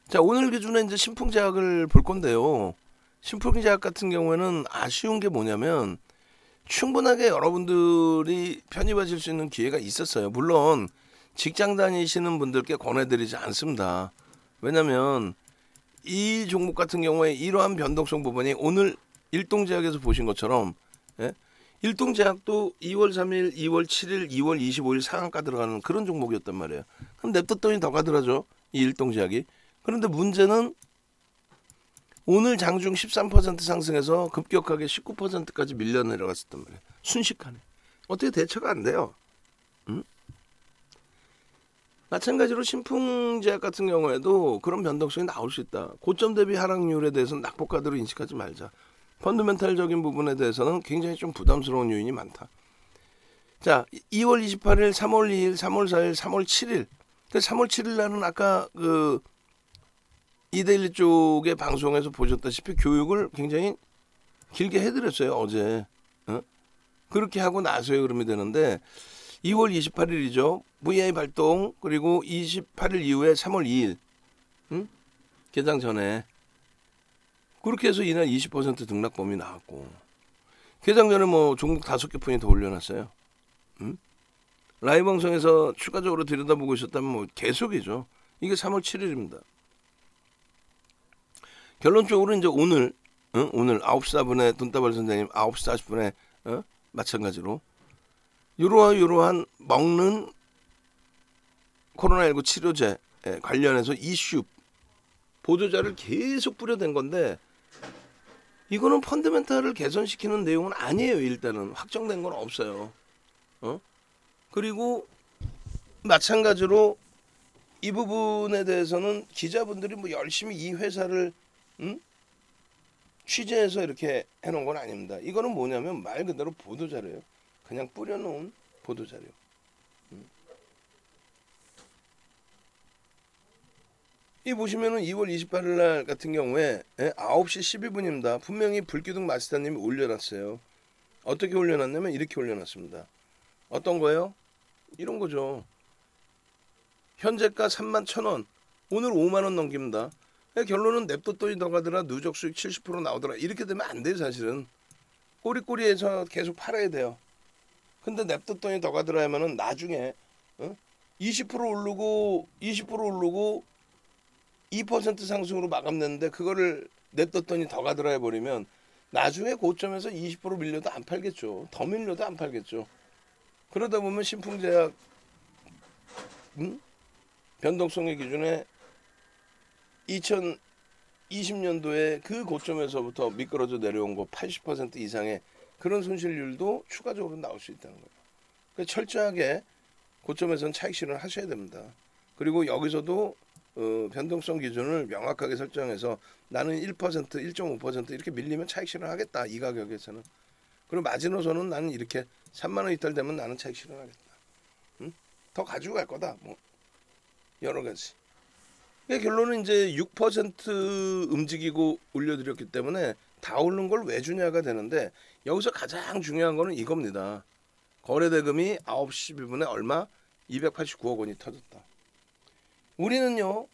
자, 오늘 기준에 이제 신풍제약을 볼 건데요. 신풍제약 같은 경우에는 아쉬운 게 뭐냐면 충분하게 여러분들이 편입하실 수 있는 기회가 있었어요. 물론 직장 다니시는 분들께 권해드리지 않습니다. 왜냐면 이 종목 같은 경우에 이러한 변동성 부분이 오늘 일동제약에서 보신 것처럼, 예? 일동제약도 2월 3일, 2월 7일, 2월 25일 상한가 들어가는 그런 종목이었단 말이에요. 그럼 냅뒀더니 더 가더라죠, 이 일동제약이. 그런데 문제는 오늘 장중 13% 상승해서 급격하게 19%까지 밀려 내려갔었단 말이에요. 순식간에. 어떻게 대처가 안 돼요. 음? 마찬가지로 신풍제약 같은 경우에도 그런 변동성이 나올 수 있다. 고점 대비 하락률에 대해서는 낙폭과대로 인식하지 말자. 펀더멘탈적인 부분에 대해서는 굉장히 좀 부담스러운 요인이 많다. 자, 2월 28일, 3월 2일, 3월 4일, 3월 7일. 3월 7일 날은 아까 그 이데일리 쪽의 방송에서 보셨다시피 교육을 굉장히 길게 해드렸어요, 어제. 어? 그렇게 하고 나서야 그러면 되는데 2월 28일이죠. VI 발동, 그리고 28일 이후에 3월 2일 응? 개장 전에 그렇게 해서 이날 20% 등락범위 나왔고, 개장 전에 뭐 종목 5개 푼이 더 올려놨어요. 응? 라이브 방송에서 추가적으로 들여다보고 있었다면 뭐 계속이죠. 이게 3월 7일입니다. 결론적으로 이제 오늘 오늘 9시 4분에 돈다발 선생님 9시 40분에 마찬가지로 이러한 먹는 코로나19 치료제 관련해서 이슈 보도자를 계속 뿌려댄 건데, 이거는 펀더멘탈을 개선시키는 내용은 아니에요. 일단은 확정된 건 없어요. 그리고 마찬가지로 이 부분에 대해서는 기자분들이 뭐 열심히 이 회사를 취재해서 이렇게 해놓은 건 아닙니다. 이거는 뭐냐면 말 그대로 보도자료예요. 그냥 뿌려놓은 보도자료. 이 보시면은 2월 28일 날 같은 경우에 9시 12분입니다. 분명히 불기둥 마스터님이 올려놨어요. 어떻게 올려놨냐면 이렇게 올려놨습니다. 어떤 거예요? 이런 거죠. 현재가 31,000원. 오늘 5만원 넘깁니다. 결론은 냅뒀더니 더 가더라. 누적 수익 70% 나오더라. 이렇게 되면 안 돼요, 사실은. 꼬리꼬리에서 계속 팔아야 돼요. 근데 냅뒀더니 더 가더라 하면은 나중에 20% 오르고 2% 상승으로 마감냈는데 그거를 냅뒀더니 더 가더라 해버리면 나중에 고점에서 20% 밀려도 안 팔겠죠. 더 밀려도 안 팔겠죠. 그러다 보면 신풍제약 변동성의 기준에 2020년도에 그 고점에서부터 미끄러져 내려온 거 80% 이상의 그런 손실률도 추가적으로 나올 수 있다는 거예요. 그러니까 철저하게 고점에서는 차익 실현을 하셔야 됩니다. 그리고 여기서도 변동성 기준을 명확하게 설정해서 나는 1%, 1.5% 이렇게 밀리면 차익 실현하겠다. 이 가격에서는. 그리고 마지노선은 나는 이렇게 3만 원 이탈 되면 나는 차익 실현하겠다. 더 가지고 갈 거다. 뭐 여러 가지. 그러니까 결론은 이제 6% 움직이고 올려드렸기 때문에 다 오른 걸 왜 주냐가 되는데, 여기서 가장 중요한 거는 이겁니다. 거래대금이 9시 12분에 얼마? 289억 원이 터졌다. 우리는요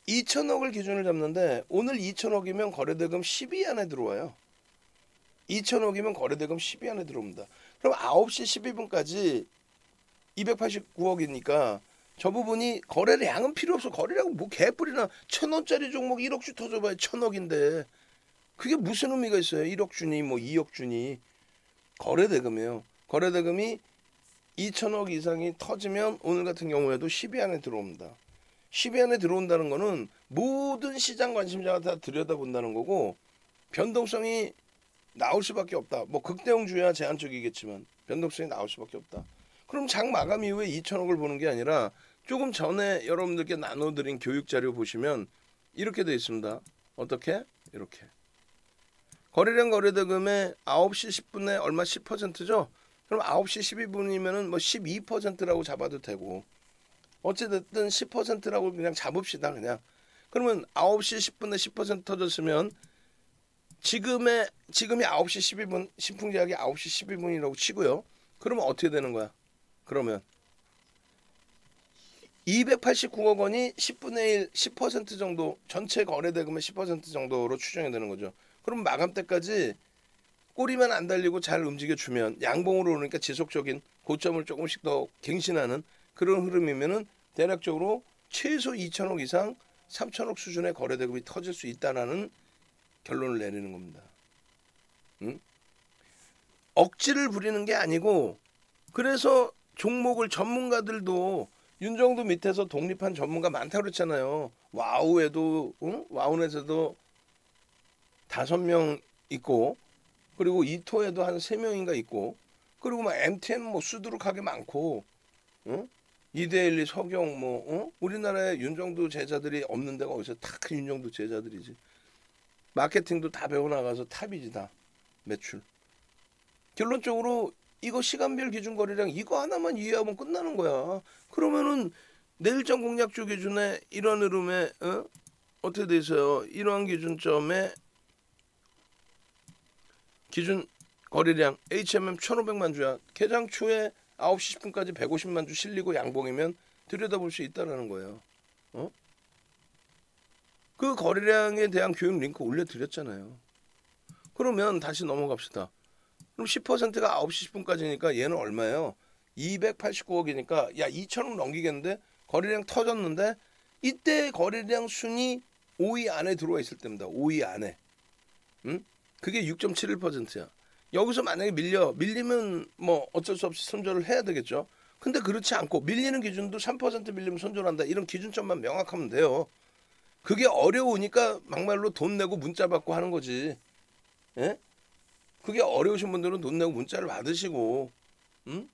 2천억을 기준을 잡는데 오늘 2천억이면 거래대금 10위 안에 들어와요. 2천억이면 거래대금 10위 안에 들어옵니다. 그럼 9시 12분까지 289억이니까 저 부분이 거래량은 필요 없어. 거래량은 뭐 개뿔이나 1,000원짜리 종목 1억주 터져봐야 1,000억인데 그게 무슨 의미가 있어요. 1억 주니 뭐 2억 주니. 거래대금이에요. 거래대금이 2천억 이상이 터지면 오늘 같은 경우에도 10위 안에 들어옵니다. 10위 안에 들어온다는 거는 모든 시장 관심자가 다 들여다본다는 거고, 변동성이 나올 수밖에 없다. 뭐 극대형주야 제한적이겠지만 변동성이 나올 수밖에 없다. 그럼 장 마감 이후에 2천억을 보는 게 아니라 조금 전에 여러분들께 나눠드린 교육자료 보시면 이렇게 되어 있습니다. 어떻게? 이렇게. 거래량 거래대금의 9시 10분에 얼마 10%죠? 그럼 9시 12분이면은 뭐 12%라고 잡아도 되고, 어찌됐든 10%라고 그냥 잡읍시다. 그냥. 그러면 9시 10분에 10% 터졌으면 지금이 9시 12분, 신풍제약이 9시 12분이라고 치고요. 그러면 어떻게 되는 거야? 그러면 289억 원이 10분의 1, 10% 정도, 전체 거래대금의 10% 정도로 추정이 되는 거죠. 그럼 마감 때까지 꼬리만 안 달리고 잘 움직여주면, 양봉으로 오르니까 지속적인 고점을 조금씩 더 갱신하는 그런 흐름이면은 대략적으로 최소 2천억 이상 3천억 수준의 거래대금이 터질 수 있다라는 결론을 내리는 겁니다. 응? 억지를 부리는 게 아니고, 그래서 종목을 전문가들도 윤정도 밑에서 독립한 전문가 많다고 그랬잖아요. 와우에도, 응? 와우넷에도 5명 있고, 그리고 이토에도 한 3명인가 있고, 그리고 막 MTN 뭐 수두룩하게 많고, 응? 이데일리, 서경 뭐, 응? 우리나라에 윤정도 제자들이 없는 데가 어디서 다 윤정도 제자들이지. 마케팅도 다 배워나가서 탑이지 다 매출. 결론적으로 이거 시간별 기준 거래량 이거 하나만 이해하면 끝나는 거야. 그러면은 내일장 공략주 기준에 이런 흐름에 어떻게 돼 있어요? 이러한 기준점에 기준 거래량 HMM 1,500만 주야. 개장 초에 9시 10분까지 150만 주 실리고 양봉이면 들여다볼 수 있다라는 거예요. 그 거래량에 대한 교육 링크 올려드렸잖아요. 그러면 다시 넘어갑시다. 그럼 10%가 9시 10분까지니까 얘는 얼마예요? 289억이니까 야 2천억 넘기겠는데 거래량 터졌는데 이때 거래량 순위 5위 안에 들어와 있을 때입니다. 5위 안에. 응? 그게 6.71%야. 여기서 만약에 밀리면 뭐 어쩔 수 없이 손절을 해야 되겠죠. 근데 그렇지 않고 밀리는 기준도 3% 밀리면 손절한다. 이런 기준점만 명확하면 돼요. 그게 어려우니까 막말로 돈 내고 문자 받고 하는 거지. 예? 그게 어려우신 분들은 돈 내고 문자를 받으시고, 응?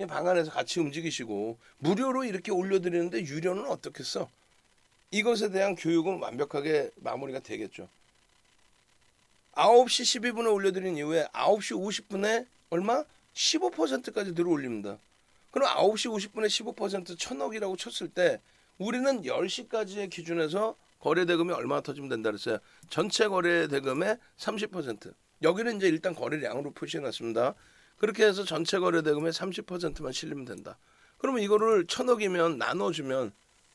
방 안에서 같이 움직이시고, 무료로 이렇게 올려드리는데 유료는 어떻겠어? 이것에 대한 교육은 완벽하게 마무리가 되겠죠. 9시 12분에 올려드린 이후에 9시 50분에 얼마? 15%까지 들어올립니다. 그럼 9시 50분에 15% 1,000억이라고 쳤을 때 우리는 10시까지의 기준에서 거래대금이 얼마나 터지면 된다 그랬어요. 전체 거래대금의 30%. 여기는 이제 일단 거래량으로 표시해놨습니다. 그렇게 해서 전체 거래대금의 30%만 실리면 된다. 그러면 이거를 1,000억이면 나눠주면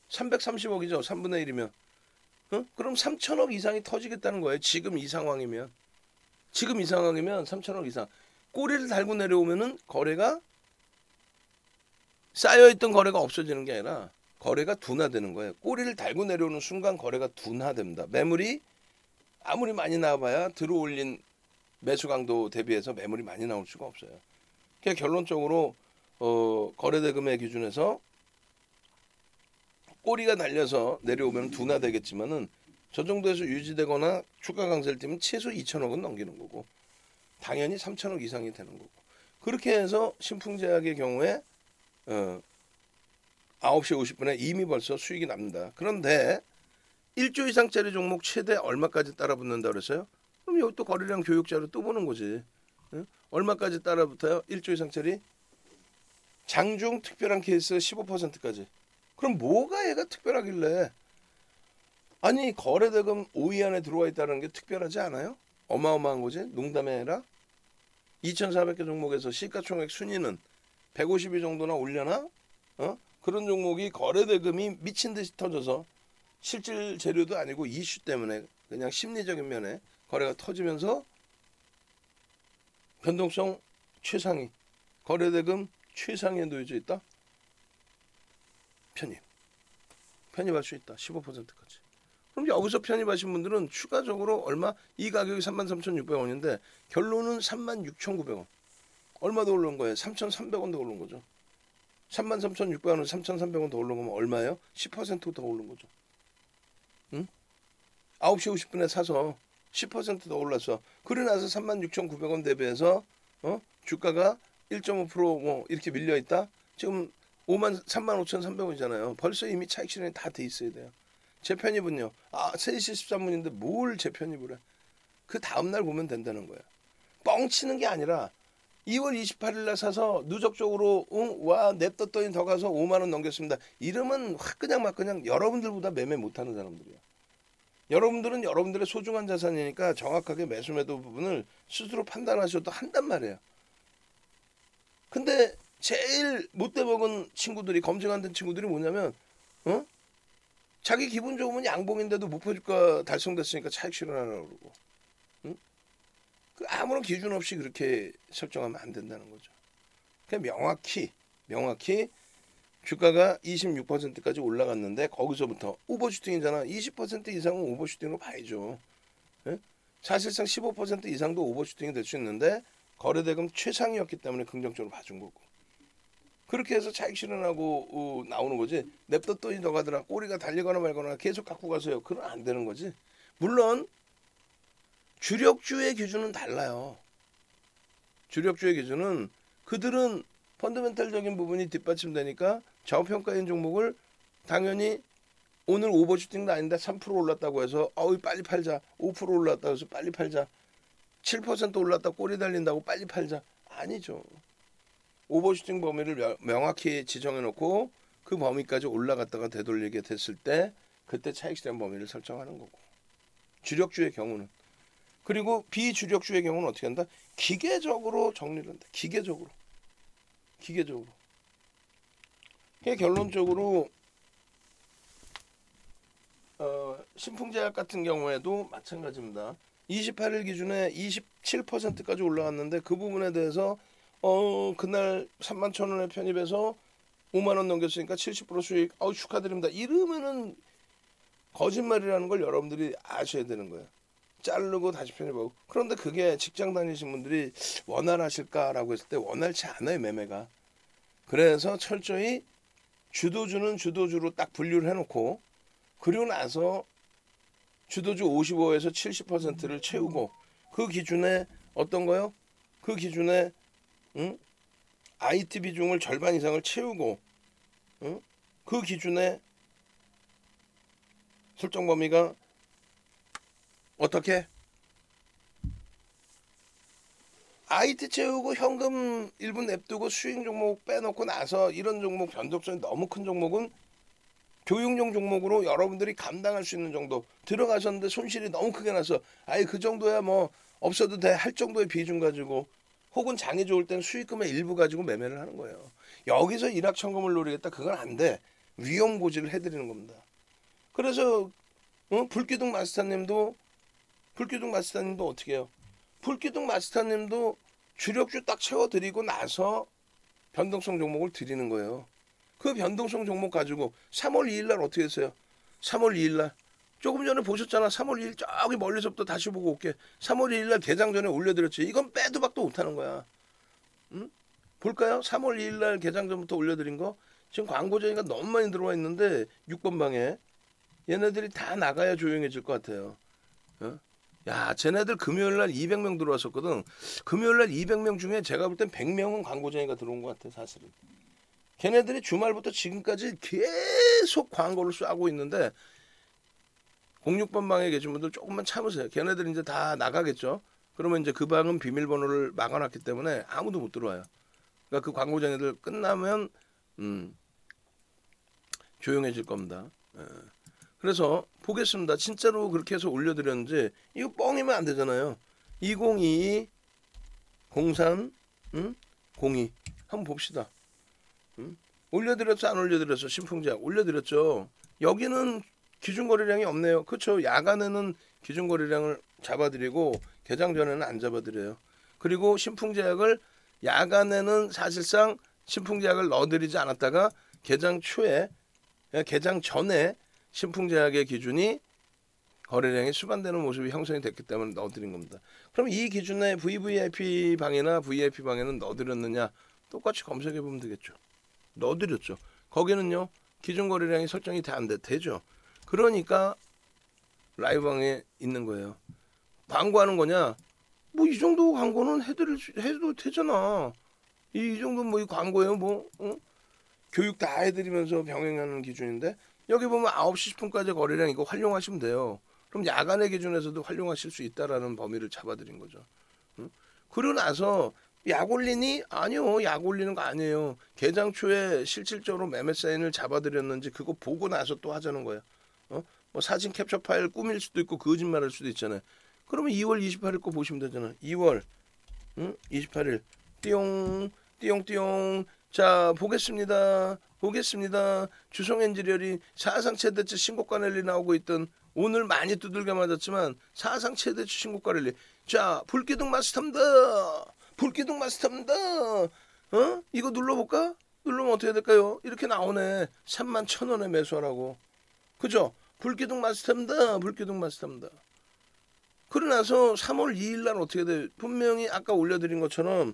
330억이죠. 3분의 1이면. 그럼 3천억 이상이 터지겠다는 거예요. 지금 이 상황이면. 지금 이 상황이면 3천억 이상. 꼬리를 달고 내려오면은 거래가 쌓여있던 거래가 없어지는 게 아니라 거래가 둔화되는 거예요. 꼬리를 달고 내려오는 순간 거래가 둔화됩니다. 매물이 아무리 많이 나와봐야 들어올린 매수 강도 대비해서 매물이 많이 나올 수가 없어요. 그러니까 결론적으로 거래대금의 기준에서 꼬리가 달려서 내려오면 둔화되겠지만은 저 정도에서 유지되거나 주가 강세를 띠면 최소 2천억은 넘기는 거고 당연히 3천억 이상이 되는 거고 그렇게 해서 신풍제약의 경우에 9시 50분에 이미 벌써 수익이 납니다. 그런데 1조 이상짜리 종목 최대 얼마까지 따라붙는다 그랬어요? 그럼 여기 또 거래량 교육자로 또 보는 거지. 얼마까지 따라붙어요? 1조 이상짜리 장중 특별한 케이스 15%까지. 그럼 뭐가 얘가 특별하길래? 아니 거래대금 5위 안에 들어와 있다는 게 특별하지 않아요? 어마어마한 거지. 농담이 아니라 2,400개 종목에서 시가총액 순위는 150위 정도나 올려나? 그런 종목이 거래대금이 미친 듯이 터져서 실질 재료도 아니고 이슈 때문에 그냥 심리적인 면에 거래가 터지면서 변동성 최상위, 거래대금 최상위에 놓여져 있다. 편입할 수 있다. 15%까지. 그럼 여기서 편입하신 분들은 추가적으로 얼마? 이 가격이 33,600원인데 결론은 36,900원. 얼마 더 오른 거예요? 3,300원 더 오른 거죠. 33,600원은 3,300원 더 오른 거면 얼마예요? 10%더 오른 거죠. 응? 9시 50분에 사서 10%더 올랐어. 그래 나서 36,900원 대비해서 주가가 1.5%뭐 이렇게 밀려 있다. 지금 35,300원이잖아요. 벌써 이미 차익 실현이 다 돼 있어야 돼요. 재편입은요. 3시 13분인데 뭘 재편입을 해. 그 다음날 보면 된다는 거야. 뻥치는 게 아니라 2월 28일 날 사서 누적적으로 와 냅뒀더니 더 가서 5만 원 넘겼습니다. 이러면 확 그냥 막 그냥 여러분들보다 매매 못하는 사람들이야. 여러분들은 여러분들의 소중한 자산이니까 정확하게 매수 매도 부분을 스스로 판단하셔도 한단 말이에요. 근데 제일 못돼 먹은 친구들이 검증 안 된 친구들이 뭐냐면 어? 자기 기분 좋으면 양봉인데도 목표주가 달성됐으니까 차익 실현하라고 그러고. 응? 그 아무런 기준 없이 그렇게 설정하면 안 된다는 거죠. 그냥 명확히 주가가 26%까지 올라갔는데 거기서부터 오버슈팅이잖아. 20% 이상은 오버슈팅으로 봐야죠. 예? 사실상 15% 이상도 오버슈팅이 될 수 있는데 거래대금 최상이었기 때문에 긍정적으로 봐준 거고. 그렇게 해서 차익 실현하고 나오는 거지. 냅뒀더니 더 가더라. 꼬리가 달리거나 말거나 계속 갖고 가서요. 그건 안 되는 거지. 물론 주력주의 기준은 달라요. 주력주의 기준은 그들은 펀더멘탈적인 부분이 뒷받침되니까 저평가인 종목을 당연히 오늘 오버슈팅도 아닌데 3% 올랐다고 해서 빨리 팔자. 5% 올랐다고 해서 빨리 팔자. 7% 올랐다 꼬리 달린다고 빨리 팔자. 아니죠. 오버슈팅 범위를 명확히 지정해 놓고 그 범위까지 올라갔다가 되돌리게 됐을 때 그때 차익 실현 범위를 설정하는 거고. 주력주의 경우는. 그리고 비주력주의 경우는 어떻게 한다? 기계적으로 정리를 한다. 기계적으로. 결론적으로 신풍제약 같은 경우에도 마찬가지입니다. 28일 기준에 27%까지 올라갔는데 그 부분에 대해서 그날 31,000원에 편입해서 5만 원 넘겼으니까 70% 수익. 축하드립니다. 이러면은 거짓말이라는 걸 여러분들이 아셔야 되는 거예요. 자르고 다시 편입하고. 그런데 그게 직장 다니신 분들이 원활하실까라고 했을 때 원활치 않아요, 매매가. 그래서 철저히 주도주는 주도주로 딱 분류를 해놓고 그리고 나서 주도주 55에서 70%를 채우고 그 기준에 어떤 거요? 그 기준에 IT 비중을 절반 이상을 채우고 그 기준에 설정 범위가 어떻게? IT 채우고 현금 일부 냅두고 수익 종목 빼놓고 나서 이런 종목 변동성이 너무 큰 종목은 교육용 종목으로 여러분들이 감당할 수 있는 정도 들어가셨는데 손실이 너무 크게 나서 그 정도야 뭐 없어도 돼 할 정도의 비중 가지고 혹은 장이 좋을 땐 수익금의 일부 가지고 매매를 하는 거예요. 여기서 일확천금을 노리겠다. 그건 안 돼. 위험 고지를 해드리는 겁니다. 그래서 불기둥 마스터님도 어떻게 해요? 불기둥 마스터님도 주력주 딱 채워드리고 나서 변동성 종목을 드리는 거예요. 그 변동성 종목 가지고 3월 2일 날 어떻게 했어요? 3월 2일 날 조금 전에 보셨잖아. 3월 2일 저기 멀리서부터 다시 보고 올게. 3월 2일 날 개장 전에 올려드렸지. 이건 빼도 박도 못하는 거야. 볼까요? 3월 2일 날 개장 전부터 올려드린 거. 지금 광고 제의가 너무 많이 들어와 있는데 6번 방에 얘네들이 다 나가야 조용해질 것 같아요. 야, 쟤네들 금요일 날 200명 들어왔었거든. 금요일 날 200명 중에 제가 볼 땐 100명은 광고 제의가 들어온 것 같아, 사실은. 걔네들이 주말부터 지금까지 계속 광고를 쏘고 있는데 06번 방에 계신 분들 조금만 참으세요. 걔네들 이제 다 나가겠죠. 그러면 이제 그 방은 비밀번호를 막아놨기 때문에 아무도 못 들어와요. 그러니까 그 광고쟁이들 끝나면 조용해질 겁니다. 그래서 보겠습니다. 진짜로 그렇게 해서 올려드렸는지 이거 뻥이면 안 되잖아요. 2022 03 02 한번 봅시다. 올려드렸어 안 올려드렸어? 신풍제약 올려드렸죠. 여기는 기준거래량이 없네요. 그렇죠. 야간에는 기준거래량을 잡아드리고 개장 전에는 안 잡아드려요. 그리고 신풍제약을 야간에는 사실상 신풍제약을 넣어드리지 않았다가 개장 전에 신풍제약의 기준이 거래량이 수반되는 모습이 형성이 됐기 때문에 넣어드린 겁니다. 그럼 이 기준에 VVIP 방이나 VIP 방에는 넣어드렸느냐? 똑같이 검색해보면 되겠죠. 넣어드렸죠. 거기는요. 기준 거래량이 설정이 안 되죠. 그러니까 라이브 방에 있는 거예요. 광고하는 거냐? 뭐 이 정도 광고는 해도 되잖아. 이 정도 뭐 이 광고예요. 교육 다 해드리면서 병행하는 기준인데 여기 보면 9시 10분까지 거래량 이거 활용하시면 돼요. 그럼 야간의 기준에서도 활용하실 수 있다라는 범위를 잡아드린 거죠. 그러고 나서 약 올리니? 아니요. 약 올리는 거 아니에요. 개장 초에 실질적으로 매매 사인을 잡아드렸는지 그거 보고 나서 또 하자는 거예요. 뭐 사진 캡처 파일 꾸밀 수도 있고 거짓말할 수도 있잖아요. 그러면 2월 28일 거 보시면 되잖아요. 2월 28일 띠용 자, 보겠습니다. 주성엔지리얼이 사상 최대치 신고가 랠리 나오고 있던, 오늘 많이 두들겨 맞았지만 사상 최대치 신고가 랠리. 자, 불기둥 마스터입니다. 이거 눌러볼까? 누르면 어떻게 될까요? 이렇게 나오네. 31,000원에 매수하라고. 그죠? 불기둥 마스터입니다. 그러고 나서 3월 2일 날 어떻게 돼? 분명히 아까 올려드린 것처럼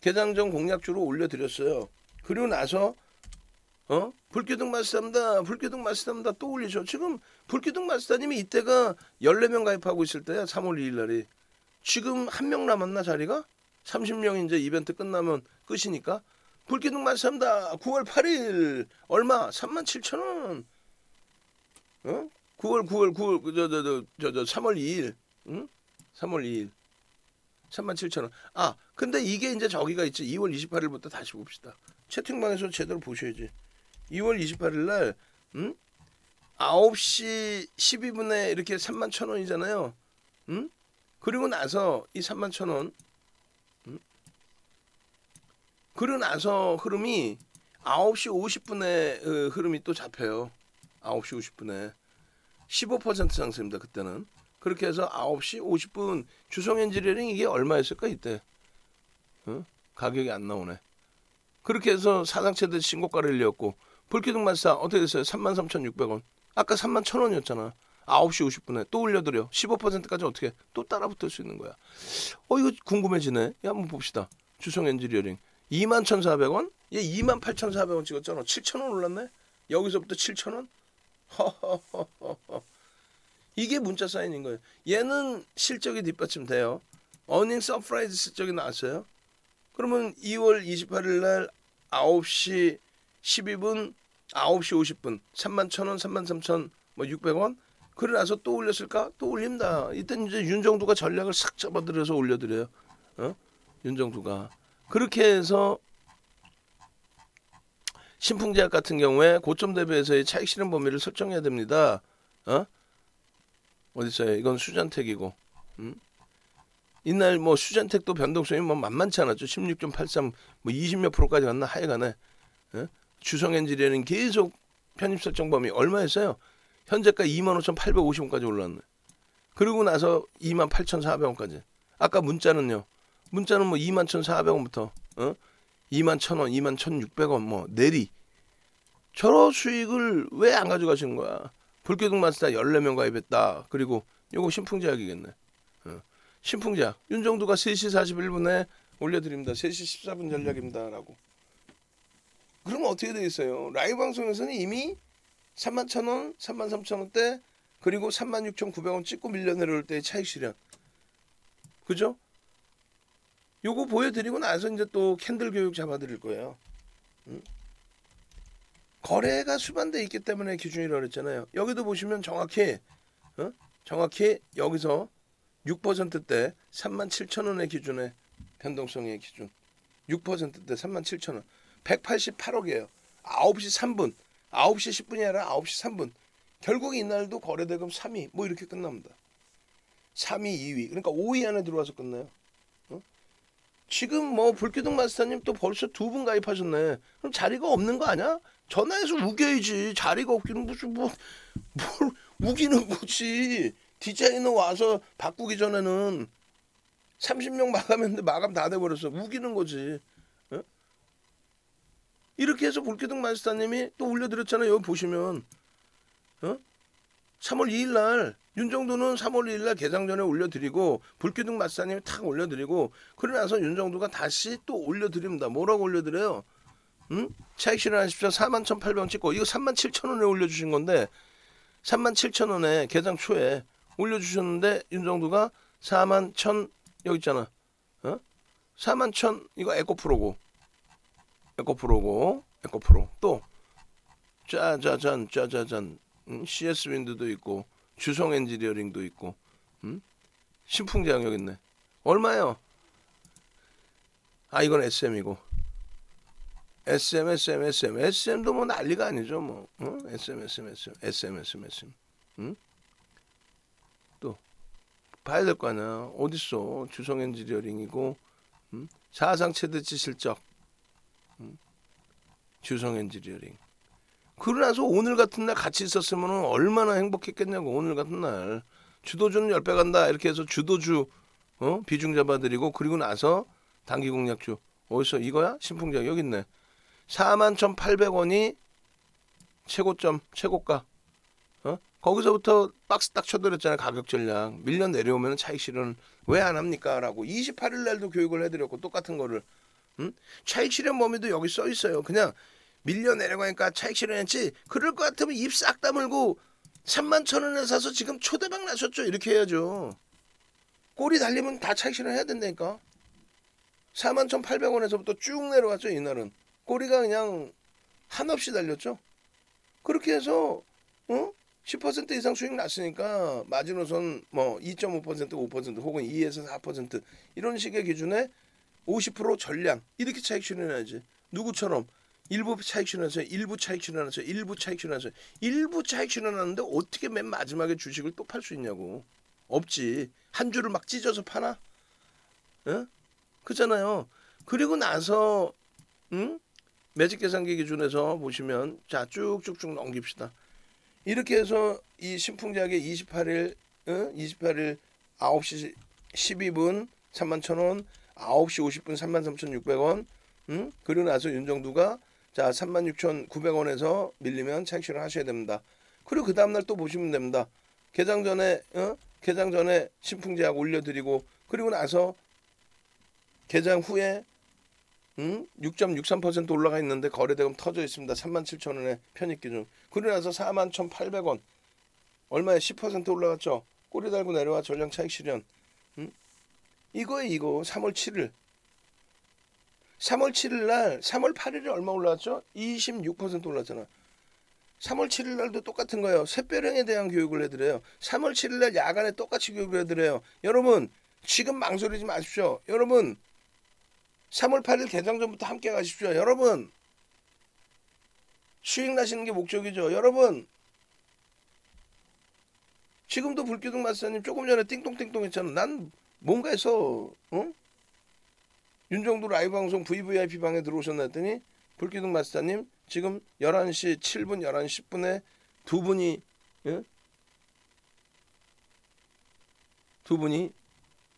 개장전 공략주로 올려드렸어요. 그리고 나서 불기둥 마스터입니다. 또 올리죠. 지금 불기둥 마스터님이 이때가 14명 가입하고 있을 때야. 3월 2일 날이. 지금 1명 남았나 자리가? 30명 이제 이벤트 끝나면 끝이니까. 불기둥 마스터입니다. 9월 8일 얼마? 37,000원. 3월 2일. 3월 2일. 37,000원. 아, 근데 이게 이제 저기가 있지. 2월 28일부터 다시 봅시다. 채팅방에서 제대로 보셔야지. 2월 28일 날 9시 12분에 이렇게 31,000원이잖아요. 그리고 나서 이 31,000원 그러고 나서 흐름이 9시 50분에 흐름이 또 잡혀요. 9시 50분에 15% 상승입니다. 그때는. 그렇게 해서 9시 50분 주성엔지니어링 이게 얼마였을까 이때? 가격이 안 나오네. 그렇게 해서 사상 최대 신고가를 일렸고, 불기둥 마스터 어떻게 됐어요? 33,600원. 아까 31,000원이었잖아. 9시 50분에 또 올려드려. 15%까지 어떻게 또 따라붙을 수 있는 거야. 이거 궁금해지네. 한번 봅시다. 주성엔지니어링 21,400원? 얘 28,400원 찍었잖아. 7,000원 올랐네. 여기서부터 7,000원? 허허허허. 이게 문자 사인인 거예요. 얘는 실적이 뒷받침돼요. 어닝 서프라이즈 실적이 나왔어요. 그러면 2월 28일 날 9시 12분, 9시 50분 31,000원, 33,600원. 그러고 나서 또 올렸을까? 또 올립니다. 이때 이제 윤정두가 전략을 싹 잡아들여서 올려드려요. 윤정두가. 그렇게 해서 신풍제약 같은 경우에 고점 대비해서의 차익 실현 범위를 설정해야 됩니다. 어디 있어요? 이건 수잔택이고. 이날 뭐 수잔택도 변동성이 뭐 만만치 않았죠. 16.83, 뭐 20몇 프로까지 갔나 하여간에. 주성엔지리얼은 계속 편입 설정 범위 얼마였어요? 현재가 25,850원까지 올랐네. 그리고 나서 28,400원까지. 아까 문자는요. 문자는 뭐 21,400원부터 21,000원, 21,600원 뭐 내리. 저런 수익을 왜 안 가져가시는 거야? 불기둥 마스터 14명 가입했다. 그리고 요거 신풍제약이겠네. 신풍제약. 윤정두가 3시 41분에 올려드립니다. 3시 14분 전략입니다. 라고. 그러면 어떻게 되겠어요? 라이브 방송에서는 이미 31,000원, 33,000원대 그리고 36,900원 찍고 밀려 내려올 때의 차익 실현. 그죠? 요거 보여드리고 나서 이제 또 캔들 교육 잡아드릴 거예요. 거래가 수반돼 있기 때문에 기준이라고 그랬잖아요. 여기도 보시면 정확히 여기서 6%대 37,000원의 기준에 변동성의 기준 6%대 37,000원 188억이에요. 9시 3분 9시 10분이 아니라 9시 3분 결국 이날도 거래대금 3위 뭐 이렇게 끝납니다. 3위 2위 그러니까 5위 안에 들어와서 끝나요. 지금 뭐 불기둥 마스터님 또 벌써 2분 가입하셨네. 그럼 자리가 없는 거 아니야? 전화해서 우겨야지. 자리가 없기는 무슨 뭘 우기는 거지. 디자이너 와서 바꾸기 전에는 30명 마감했는데 마감 다 돼버렸어. 우기는 거지. 이렇게 해서 불기둥 마스터님이 또 올려드렸잖아요. 여기 보시면 3월 2일 날 윤정두는 3월 2일 날 개장 전에 올려드리고 불기둥 마스터님이 탁 올려드리고 그러고 나서 윤정두가 다시 또 올려드립니다. 뭐라고 올려드려요? 차익 실현하십시오. 41,800원 찍고 이거 37,000원에 올려주신 건데 37,000원에 개장 초에 올려주셨는데 윤정두가 41,000 여기 있잖아. 41,000 이거 에코프로고 또 짜자잔 CS 윈드도 있고 주성 엔지니어링도 있고 신풍제약 여기 있네. 얼마예요? 아 이건 SM이고 SM도 뭐 난리가 아니죠 뭐. SM 또 봐야 될 거 아니야. 어딨어 주성 엔지니어링이고 사상 최대치 실적 주성 엔지니어링. 그러나서 오늘 같은 날 같이 있었으면 얼마나 행복했겠냐고. 오늘 같은 날 주도주는 10배 간다 이렇게 해서 주도주 비중 잡아드리고, 그리고 나서 단기 공략주 어디서 이거야? 신풍제약 여기 있네. 41,800원이 최고점 최고가. 거기서부터 박스 딱 쳐드렸잖아요. 가격 전략 밀려 내려오면 차익 실현 왜 안 합니까? 라고 28일 날도 교육을 해드렸고, 똑같은 거를. 차익 실현 범위도 여기 써 있어요. 그냥 밀려 내려가니까 차익 실현했지, 그럴 것 같으면 입 싹 다물고 31,000원에 사서 지금 초대박 나셨죠, 이렇게 해야죠. 꼬리 달리면 다 차익 실현 해야 된다니까. 41,800원에서부터 쭉 내려갔죠. 이날은 꼬리가 그냥 한없이 달렸죠. 그렇게 해서 10% 이상 수익 났으니까 마지노선 뭐 2.5%, 5% 혹은 2에서 4% 이런 식의 기준에 50% 전량 이렇게 차익 실현해야지. 누구처럼 일부 차익 실현해서 일부 차익 실현해서 일부 차익 실현해서 일부 차익 실현하는데 어떻게 맨 마지막에 주식을 또 팔 수 있냐고. 없지. 한 줄을 막 찢어서 파나? 그잖아요. 그리고 나서 매직 계산기 기준에서 보시면 자 쭉쭉쭉 넘깁시다. 이렇게 해서 이 신풍제약의 28일 9시 12분 31,000원, 9시 50분 33,600원, 그리고 나서 윤정두가 자 36,900원에서 밀리면 차익 실현 하셔야 됩니다. 그리고 그 다음날 또 보시면 됩니다. 개장 전에 신풍제약 올려드리고, 그리고 나서 개장 후에 6.63% 올라가 있는데 거래대금 터져 있습니다. 37,000원에 편입기준. 그러고 나서 41,800원 얼마에 10% 올라갔죠. 꼬리 달고 내려와 전량 차익 실현. 이거에 이거 3월 7일 날 3월 8일에 얼마 올라왔죠? 26% 올랐잖아. 3월 7일 날도 똑같은 거예요. 샛별행에 대한 교육을 해드려요. 3월 7일 날 야간에 똑같이 교육을 해드려요. 여러분 지금 망설이지 마십시오. 여러분 3월 8일 개장 전부터 함께 가십시오. 여러분 수익 나시는 게 목적이죠. 여러분 지금도 불기둥 마스터님 조금 전에 띵동띵동 했잖아. 난 뭔가 해서 윤정두 라이브 방송 VVIP 방에 들어오셨나 했더니 불기둥 마스터님 지금 11시 7분 11시 10분에 두 분이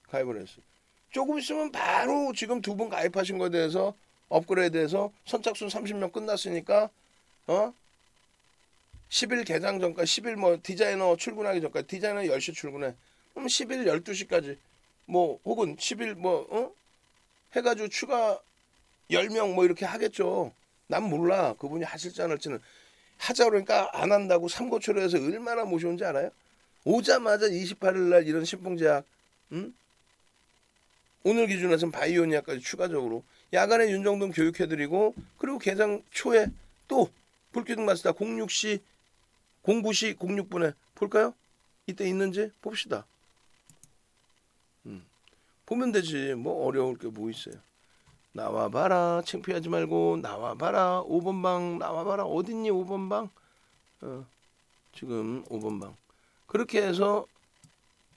가입을 했어요. 조금 있으면 바로 지금 두 분 가입하신 거에 대해서 업그레이드해서 선착순 30명 끝났으니까 10일 개장 전까지 10일 뭐 디자이너 출근하기 전까지 디자이너 10시 출근해. 그럼 10일 12시까지 뭐 혹은 10일 뭐 해가지고 추가 10명 뭐 이렇게 하겠죠. 난 몰라. 그분이 하실지 안 할지는. 하자 그러니까 안 한다고 삼고초려해서 얼마나 모셔온지 알아요? 오자마자 28일 날 이런 신풍제약 오늘 기준에서는 바이오니아까지 추가적으로 야간에 윤정동 교육해드리고, 그리고 개장 초에 또 불기둥 마스터 06시 09시 06분에 볼까요? 이때 있는지 봅시다. 보면 되지. 뭐 어려울 게 뭐 있어요. 나와봐라. 창피하지 말고 나와봐라. 5번 방 나와봐라. 어딨니 5번 방? 지금 5번 방. 그렇게 해서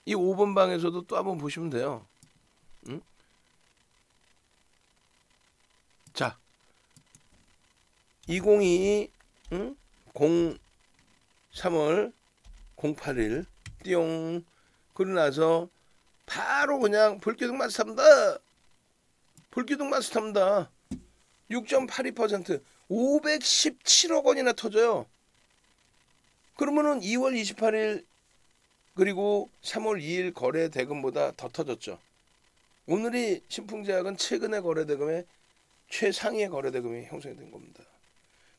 이 5번 방에서도 또 한번 보시면 돼요. 자, 2022 3월 08일 띠용. 그러고 나서 바로 그냥 불기둥 마스터입니다. 불기둥 마스터입니다. 6.82% 517억 원이나 터져요. 그러면은 2월 28일 그리고 3월 2일 거래 대금보다 더 터졌죠. 오늘이 신풍제약은 최근의 거래 대금의 최상위의 거래 대금이 형성이 된 겁니다.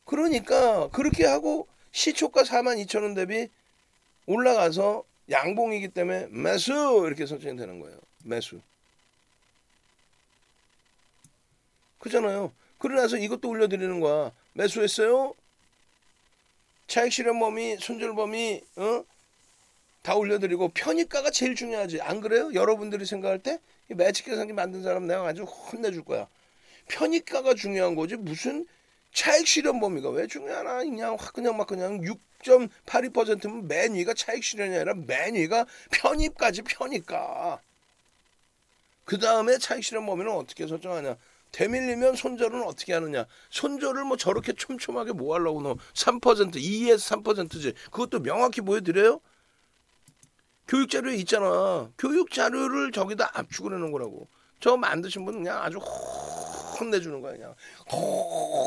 그러니까 그렇게 하고 시초가 42,000원 대비 올라가서 양봉이기 때문에 매수 이렇게 설정이 되는 거예요. 매수. 그잖아요. 그러고 나서 이것도 올려드리는 거야. 매수했어요. 차익 실현 범위, 손절 범위 다 올려드리고 편입가가 제일 중요하지. 안 그래요? 여러분들이 생각할 때 매직 계산기 만든 사람 내가 아주 혼내줄 거야. 편입가가 중요한 거지 무슨 차익 실현 범위가 왜 중요하나. 그냥 6.82%면 맨 위가 차익 실현이 아니라 맨 위가 편입가지. 편입가. 그 다음에 차익 실현 범위는 어떻게 설정하냐. 대밀리면 손절은 어떻게 하느냐. 손절을 뭐 저렇게 촘촘하게 뭐 하려고 너 3%, 2에서 3%지. 그것도 명확히 보여드려요? 교육 자료에 있잖아. 교육 자료를 저기다 압축을 해놓은 거라고. 저 만드신 분은 그냥 아주 혼내주는 거야. 그냥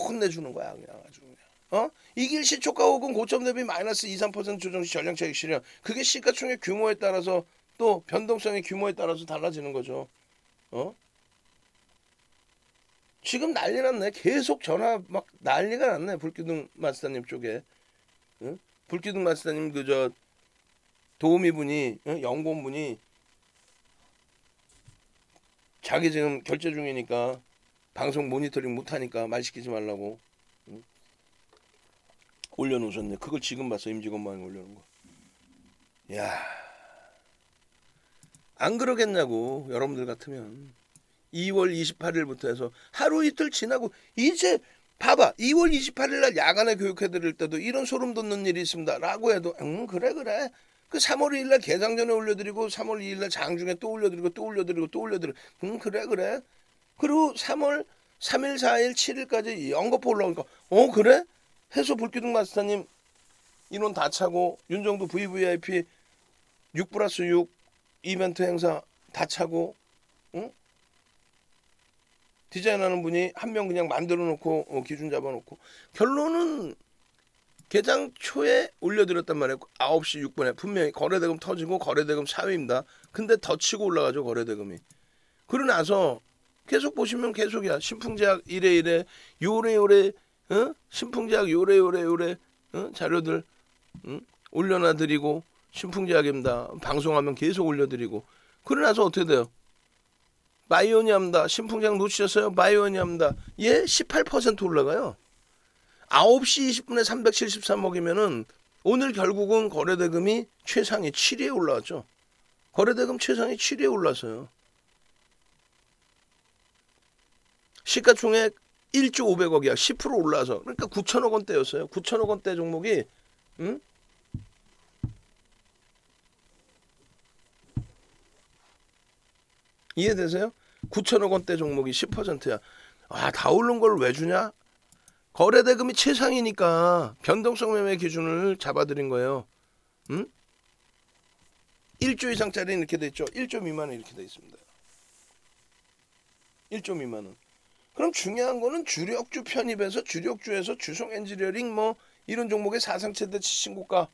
혼내주는 거야. 그냥 아주 그냥. 이길 시초가 혹은 고점 대비 마이너스 2, 3% 조정 시 전량 차익 실현. 그게 시가총액 규모에 따라서 또 변동성의 규모에 따라서 달라지는 거죠. 지금 난리 났네. 계속 전화 막 난리가 났네. 불기둥 마스터님 쪽에. 불기둥 마스터님 그 도우미분이 연구원분이 자기 지금 결제 중이니까 방송 모니터링 못하니까 말 시키지 말라고 올려놓으셨네. 그걸 지금 봤어. 임직원만이 올려놓은 거. 야, 안 그러겠냐고. 여러분들 같으면 2월 28일부터 해서 하루 이틀 지나고 이제 봐봐. 2월 28일 날 야간에 교육해드릴 때도 이런 소름 돋는 일이 있습니다 라고 해도 그래 그 3월 2일 날 개장 전에 올려드리고 3월 2일 날 장중에 또 올려드리고 또 올려드리고 또 올려드리고 그래 그리고 3월 3일 4일 7일까지 연거푸 올라오니까 그래? 해소 불기둥 마스터님 인원 다 차고 윤정도 VVIP 6+6 이벤트 행사 다 차고 디자인하는 분이 한 명 그냥 만들어 놓고 기준 잡아 놓고 결론은 개장 초에 올려드렸단 말이에요. 9시 6분에 분명히 거래대금 터지고 거래대금 4위입니다. 근데 더 치고 올라가죠. 거래대금이. 그러고 나서 계속 보시면 계속이야. 신풍제약 이래 요래 신풍제약 요래 자료들 올려놔드리고 신풍제약입니다. 방송하면 계속 올려드리고 그러고 나서 어떻게 돼요? 바이오니아입니다. 신풍제약 놓치셨어요? 바이오니아입니다. 얘 18% 올라가요. 9시 20분에 373억이면은 오늘 결국은 거래대금이 최상위 7위에 올라왔죠. 거래대금 최상위 7위에 올랐어요. 시가총액 1조 500억이야. 10% 올라서. 그러니까 9천억 원대였어요. 9천억 원대 종목이 이해되세요? 9천억 원대 종목이 10%야. 다 오른 걸 왜 주냐? 거래대금이 최상이니까 변동성 매매 기준을 잡아드린 거예요. 1조 이상짜리는 이렇게 돼 있죠. 1조 미만은 이렇게 돼 있습니다. 1조 미만은. 그럼 중요한 거는 주력주 편입해서 주력주에서 주성 엔지니어링 뭐 이런 종목의 사상 최대 신고가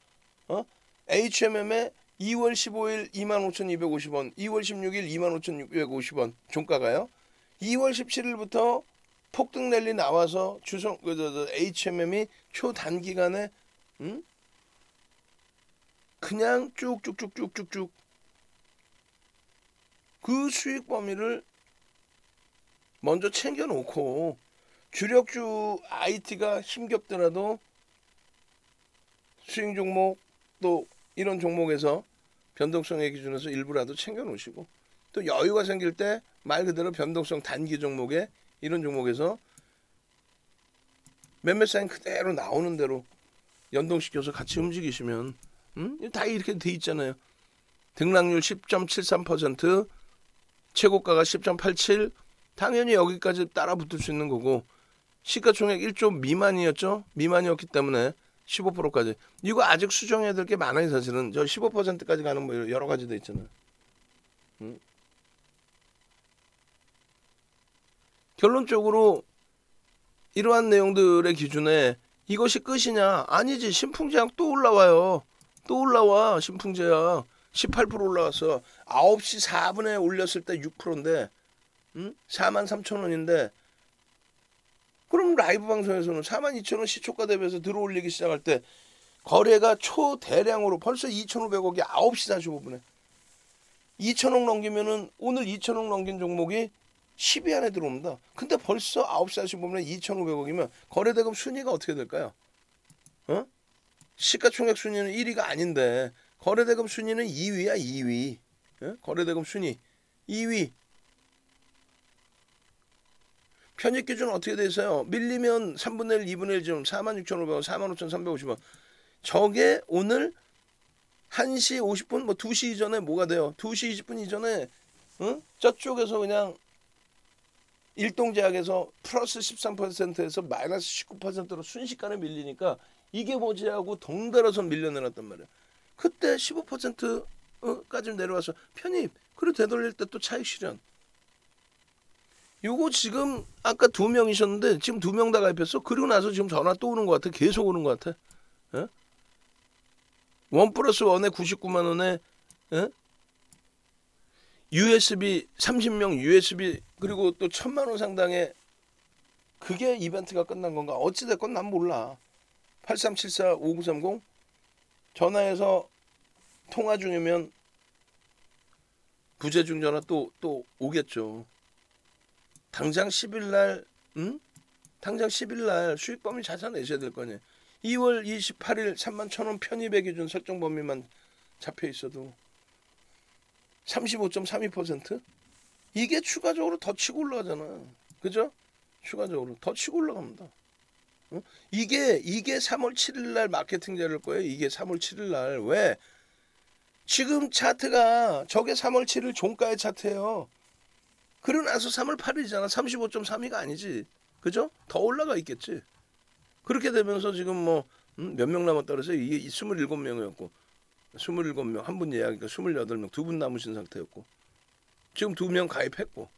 HMM의 2월 15일 25,250원 2월 16일 25,650원 종가가요. 2월 17일부터 폭등 랠리 나와서 주성 HMM이 초단기간에 그냥 쭉쭉쭉쭉쭉쭉 그 수익 범위를 먼저 챙겨놓고 주력주 IT가 힘겹더라도 수익 종목 또 이런 종목에서 변동성의 기준에서 일부라도 챙겨놓으시고 또 여유가 생길 때 말 그대로 변동성 단기 종목에 이런 종목에서 매매 사인 그대로 나오는 대로 연동시켜서 같이 움직이시면 다 이렇게 돼 있잖아요. 등락률 10.73%, 최고가가 10.87, 당연히 여기까지 따라 붙을 수 있는 거고 시가총액 1조 미만이었죠. 미만이었기 때문에 15%까지. 이거 아직 수정해야 될 게 많아요. 사실은 저 15%까지 가는 뭐 여러 가지 돼 있잖아요. 결론적으로 이러한 내용들의 기준에 이것이 끝이냐? 아니지. 신풍제약 또 올라와요. 또 올라와. 신풍제약 18% 올라왔어. 9시 4분에 올렸을 때 6%인데 43,000원인데 그럼 라이브 방송에서는 42,000원 시초가 대비해서 들어올리기 시작할 때 거래가 초대량으로 벌써 2,500억이 9시 45분에 2,000억 넘기면은 오늘 2,000억 넘긴 종목이 10위 안에 들어옵니다. 근데 벌써 9시 45분에 2,500억이면 거래대금 순위가 어떻게 될까요? 시가총액 순위는 1위가 아닌데 거래대금 순위는 2위야 2위. 거래대금 순위 2위. 편입 기준은 어떻게 돼 있어요? 밀리면 3분의 1, 2분의 1 좀 46,500원, 45,350원. 저게 오늘 1시 50분, 뭐 2시 이전에 뭐가 돼요? 2시 20분 이전에 저쪽에서 그냥 일동제약에서 플러스 13%에서 마이너스 19%로 순식간에 밀리니까 이게 뭐지 하고 덩달아서 밀려내놨단 말이야. 그때 15%까지 내려와서 편입, 그리고 되돌릴 때 또 차익 실현. 요거 지금 아까 2명이셨는데 지금 2명 다 가입했어. 그리고 나서 지금 전화 또 오는 것 같아. 계속 오는 것 같아. 예? 1+1에 99만 원에 예? USB 30명 USB 그리고 또 1000만 원 상당의 그게 이벤트가 끝난 건가? 어찌됐건 난 몰라. 8374-5930 전화해서 통화 중이면 부재중 전화 또 오겠죠. 당장 10일 날 당장 10일 날 수익 범위 찾아내셔야 될 거 아니에요. 2월 28일 31,000원 편입의 기준 설정 범위만 잡혀 있어도 35.32%? 이게 추가적으로 더 치고 올라가잖아. 그죠? 추가적으로 더 치고 올라갑니다. 이게 3월 7일 날 마케팅 자료일 거예요. 이게 3월 7일 날. 왜? 지금 차트가 저게 3월 7일 종가의 차트예요. 그러고 나서 3월 8일이잖아. 35.32가 아니지. 그죠? 더 올라가 있겠지. 그렇게 되면서 지금 뭐 몇 명 남았다 그래서 이게 27명이었고 27명 한 분 예약이니까 28명 두 분 남으신 상태였고 지금 2명 가입했고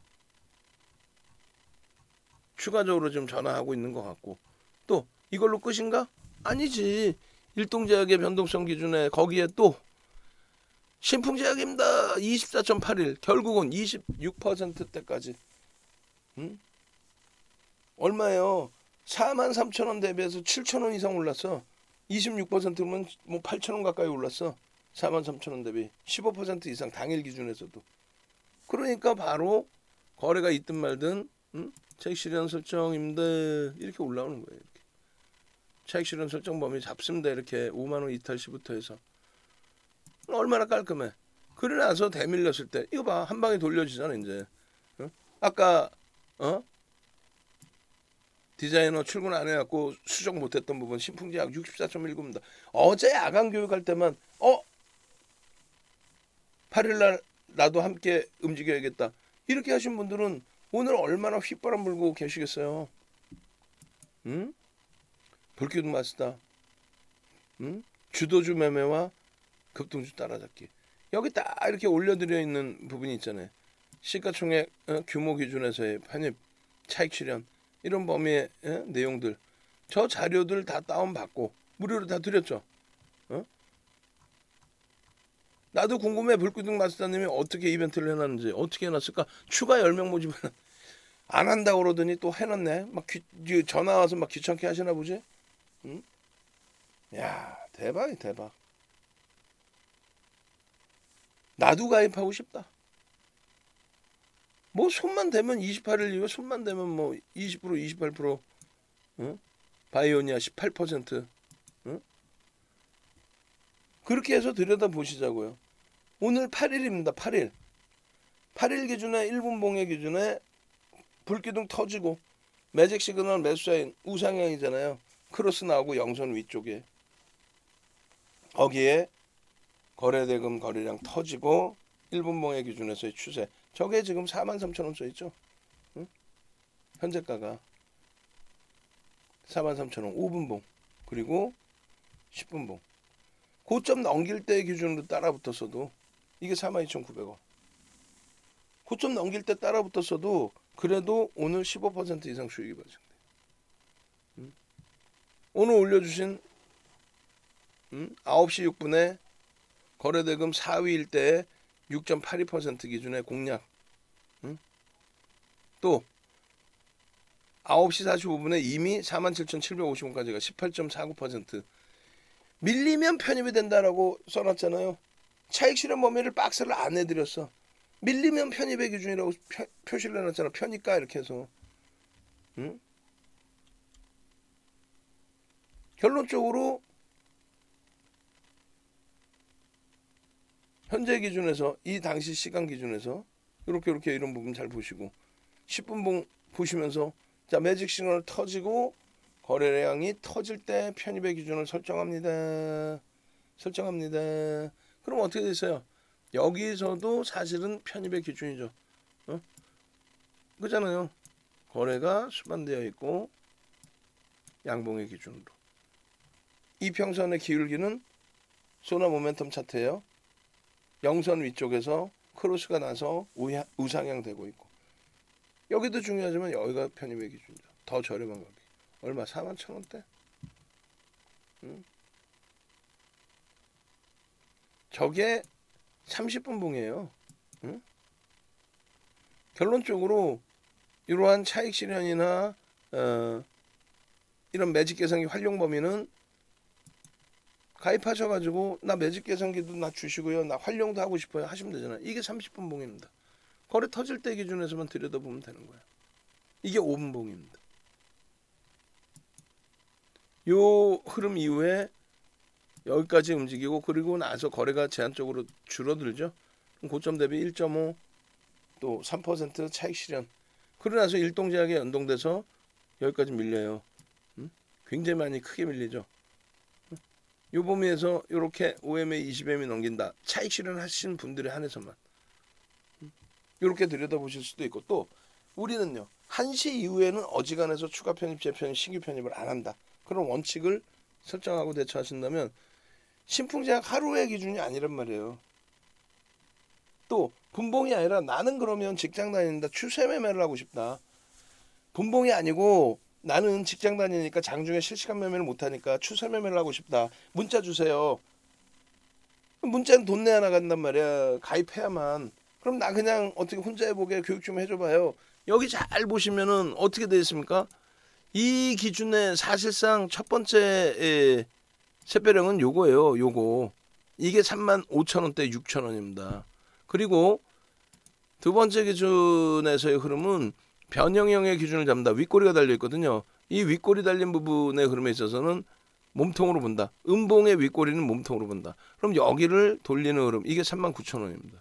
추가적으로 지금 전화하고 있는 것 같고 또 이걸로 끝인가? 아니지. 일동제약의 변동성 기준에 거기에 또 신풍제약입니다. 24.81 결국은 26%대까지 얼마예요? 43,000원 대비해서 7,000원 이상 올랐어. 26%면 뭐 8,000원 가까이 올랐어. 43,000원 대비 15% 이상 당일 기준에서도. 그러니까 바로 거래가 있든 말든 차익 실현 설정입니다. 이렇게 올라오는 거예요. 이렇게. 차익 실현 설정 범위 잡습니다. 이렇게 5만 원 이탈 시부터 해서. 얼마나 깔끔해. 그래 나서 대밀렸을 때 이거 봐. 한 방에 돌려지잖아 이제. 아까 디자이너 출근 안 해갖고 수정 못했던 부분 신풍제약 64.19입니다. 어제 야간 교육할 때만 8일날 나도 함께 움직여야겠다. 이렇게 하신 분들은 오늘 얼마나 휘바람 불고 계시겠어요. 응? 불기둥 마스다. 응? 주도주 매매와 급등주 따라잡기. 여기 딱 이렇게 올려드려 있는 부분이 있잖아요. 시가총액 규모 기준에서의 편입, 차익 실현 이런 범위의 내용들 저 자료들 다 다운받고 무료로 다 드렸죠. 나도 궁금해. 불기둥 마스터님이 어떻게 이벤트를 해놨는지 어떻게 해놨을까. 추가 10명 모집은 안 한다고 그러더니 또 해놨네. 막 전화 와서 막 귀찮게 하시나 보지. 응? 야 대박이 대박. 나도 가입하고 싶다. 뭐 손만 대면 28일 이후 손만 대면 뭐 20% 28% 바이오니아 18% 그렇게 해서 들여다보시자고요. 오늘 8일입니다. 8일 기준에 1분 봉해 기준에 불기둥 터지고 매직 시그널 매수사인 우상향이잖아요. 크로스 나오고 영선 위쪽에 거기에 거래대금 거래량 터지고 1분 봉해 기준에서의 추세 저게 지금 43,000원 써있죠. 현재가가 43,000원 5분봉 그리고 10분봉 고점 넘길 때 기준으로 따라붙었어도 이게 42,900원 고점 넘길 때 따라붙었어도 그래도 오늘 15% 이상 수익이 발생돼. 오늘 올려주신 9시 6분에 거래대금 4위일 때 6.82% 기준의 공략 또 9시 45분에 이미 47,750원까지가 18.49% 밀리면 편입이 된다라고 써놨잖아요. 차익 실현 범위를 박스를 안 해드렸어. 밀리면 편입의 기준이라고 표시를 해놨잖아. 편입가 이렇게 해서 결론적으로 현재 기준에서 이 당시 시간 기준에서 이렇게 이런 부분 잘 보시고 10분봉 보시면서 자 매직 시그널 터지고 거래량이 터질 때 편입의 기준을 설정합니다. 그럼 어떻게 됐어요? 여기서도 사실은 편입의 기준이죠. 그잖아요. 거래가 수반되어 있고 양봉의 기준으로 이평선의 기울기는 소나 모멘텀 차트예요. 영선 위쪽에서 크로스가 나서 우상향 되고 있고 여기도 중요하지만 여기가 편입의 기준이죠. 더 저렴한 가격. 얼마? 41,000원대? 저게 30분 봉이에요. 결론적으로 이러한 차익 실현이나 이런 매직 계산기 활용 범위는 가입하셔가지고 나 매직 계산기도 나 주시고요. 나 활용도 하고 싶어요. 하시면 되잖아요. 이게 30분 봉입니다. 거래 터질 때 기준에서만 들여다보면 되는 거예요. 이게 5분 봉입니다. 요 흐름 이후에 여기까지 움직이고 그리고 나서 거래가 제한적으로 줄어들죠. 고점 대비 1.5 또 3% 차익 실현. 그러고 나서 일동제약에 연동돼서 여기까지 밀려요. 굉장히 많이 크게 밀리죠. 요 범위에서 이렇게 5MA, 20MA 넘긴다. 차익 실현 하신 분들에 한해서만 이렇게 들여다보실 수도 있고 또 우리는요. 1시 이후에는 어지간해서 추가 편입, 재편입, 신규 편입을 안 한다. 그런 원칙을 설정하고 대처하신다면 신풍제약 하루의 기준이 아니란 말이에요. 또 분봉이 아니라 나는 그러면 직장 다니는다. 추세 매매를 하고 싶다. 분봉이 아니고 나는 직장 다니니까 장중에 실시간 매매를 못하니까 추세 매매를 하고 싶다. 문자 주세요. 문자는 돈 내야 나간단 말이야. 가입해야만. 그럼 나 그냥 어떻게 혼자 해보게 교육 좀 해줘봐요. 여기 잘 보시면은 어떻게 되어 있습니까? 이 기준에 사실상 첫 번째 세배령은 요거예요. 요거. 이게 35,000원대 6,000원입니다. 그리고 두 번째 기준에서의 흐름은 변형형의 기준을 잡는다. 윗꼬리가 달려 있거든요. 이 윗꼬리 달린 부분의 흐름에 있어서는 몸통으로 본다. 음봉의 윗꼬리는 몸통으로 본다. 그럼 여기를 돌리는 흐름. 이게 39,000원입니다.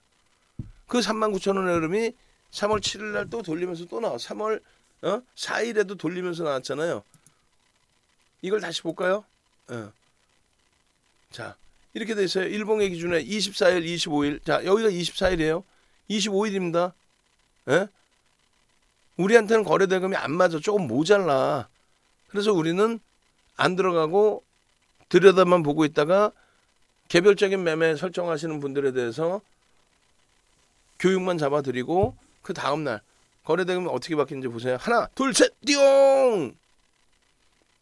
그 39,000원의 흐름이 3월 7일 날 또 돌리면서 또 나와. 3월 4일에도 돌리면서 나왔잖아요. 이걸 다시 볼까요? 자, 이렇게 돼 있어요. 일봉의 기준에 24일, 25일. 자, 여기가 24일이에요. 25일입니다. 우리한테는 거래 대금이 안 맞아. 조금 모자라. 그래서 우리는 안 들어가고 들여다만 보고 있다가 개별적인 매매 설정하시는 분들에 대해서 교육만 잡아드리고 그 다음날 거래 대금이 어떻게 바뀌는지 보세요. 하나, 둘, 셋, 띠용!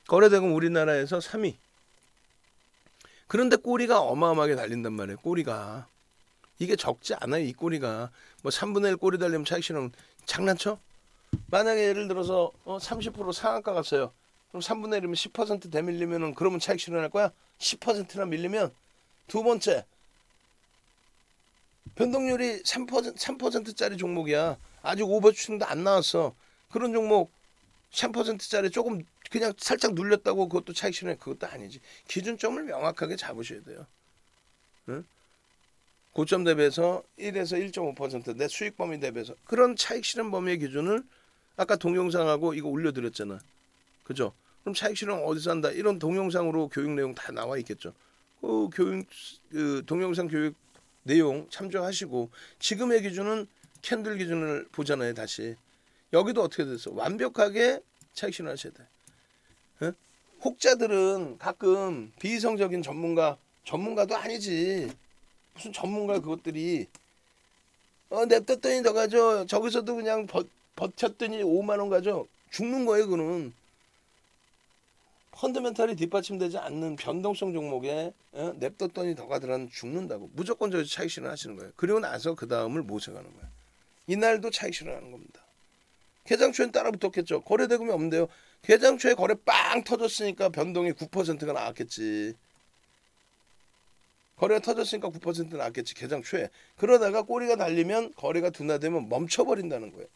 거래 대금 우리나라에서 3위. 그런데 꼬리가 어마어마하게 달린단 말이에요. 꼬리가. 이게 적지 않아요. 이 꼬리가. 뭐 3분의 1 꼬리 달리면 차익 실현 장난쳐? 만약에 예를 들어서 30% 상한가 갔어요. 그럼 3분의 1이면 10% 대밀리면은 그러면 차익 실현할 거야? 10%나 밀리면 두 번째 변동률이 3%짜리 종목이야. 아직 오버 추정도 안 나왔어. 그런 종목 3%짜리 조금 그냥 살짝 눌렸다고 그것도 차익 실현 그것도 아니지. 기준점을 명확하게 잡으셔야 돼요. 응? 고점 대비해서 1에서 1.5% 내 수익 범위 대비해서 그런 차익 실현 범위의 기준을 아까 동영상하고 이거 올려드렸잖아. 그죠? 그럼 차익 실현 어디서 한다? 이런 동영상으로 교육 내용 다 나와 있겠죠. 그 교육 동영상 교육 내용 참조하시고 지금의 기준은 캔들 기준을 보잖아요. 다시 여기도 어떻게 됐어? 완벽하게 차익 실현 하셔야 돼. 응? 혹자들은 가끔 비이성적인 전문가도 아니지. 무슨 전문가 그것들이 냅뒀더니 더 가져. 저기서도 그냥 버텼더니 5만 원 가져. 죽는 거예요. 그는 펀더멘탈이 뒷받침되지 않는 변동성 종목에 냅뒀더니 더 가더라는 죽는다고. 무조건 저기서 차익 실현 하시는 거예요. 그리고 나서 그 다음을 모색하는 거예요. 이날도 차익 실현하는 겁니다. 개장초엔 따라 붙었겠죠. 거래 대금이 없는데요. 개장초에 거래 빵 터졌으니까 변동이 9%가 나왔겠지. 거래가 터졌으니까 9% 나왔겠지. 개장초에. 그러다가 꼬리가 달리면 거래가 둔화되면 멈춰버린다는 거예요.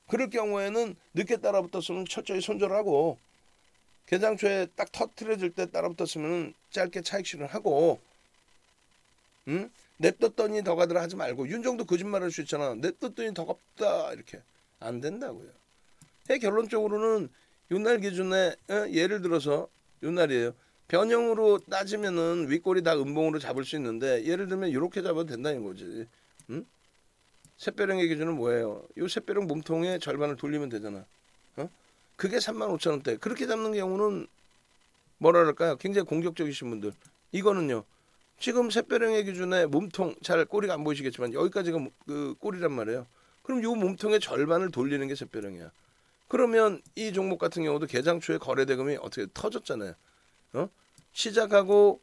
그럴 경우에는 늦게 따라 붙었으면 철저히 손절하고 개장초에 딱 터트려질 때 따라 붙었으면 짧게 차익 실현하고 냅뒀더니 더 가더라 하지 말고 윤정도 거짓말할 수 있잖아. 냅뒀더니 더 갚다 이렇게 안 된다고요. 결론적으로는 요날 기준에 예를 들어서 요날이에요. 변형으로 따지면은 윗꼬리 다 음봉으로 잡을 수 있는데 예를 들면 이렇게 잡아도 된다는 거지. 셋배령의 기준은 뭐예요? 요 셋배령 몸통의 절반을 돌리면 되잖아. 그게 35,000원대. 그렇게 잡는 경우는 뭐라 그럴까요? 굉장히 공격적이신 분들. 이거는요. 지금 샛별행의 기준에 몸통, 잘 꼬리가 안 보이시겠지만 여기까지가 그 꼬리란 말이에요. 그럼 요 몸통의 절반을 돌리는 게 샛별행이야. 그러면 이 종목 같은 경우도 개장 초에 거래 대금이 어떻게 터졌잖아요. 시작하고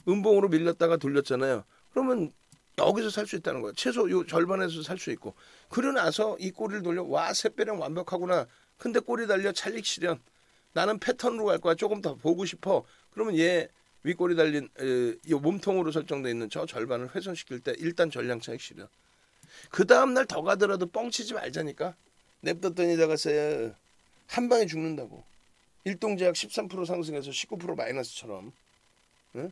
음봉으로 밀렸다가 돌렸잖아요. 그러면 여기서 살 수 있다는 거야. 최소 요 절반에서 살 수 있고. 그러고 나서 이 꼬리를 돌려 와 샛별행 완벽하구나. 근데 꼬리 달려 찰릭 실현. 나는 패턴으로 갈 거야. 조금 더 보고 싶어. 그러면 얘 윗꼬리 달린 이 몸통으로 설정돼 있는 저 절반을 훼손시킬 때 일단 전량 차익 실현. 그 다음날 더 가더라도 뻥치지 말자니까. 냅뒀더니 다가서야 한 방에 죽는다고. 일동제약 13% 상승해서 19% 마이너스처럼. 응?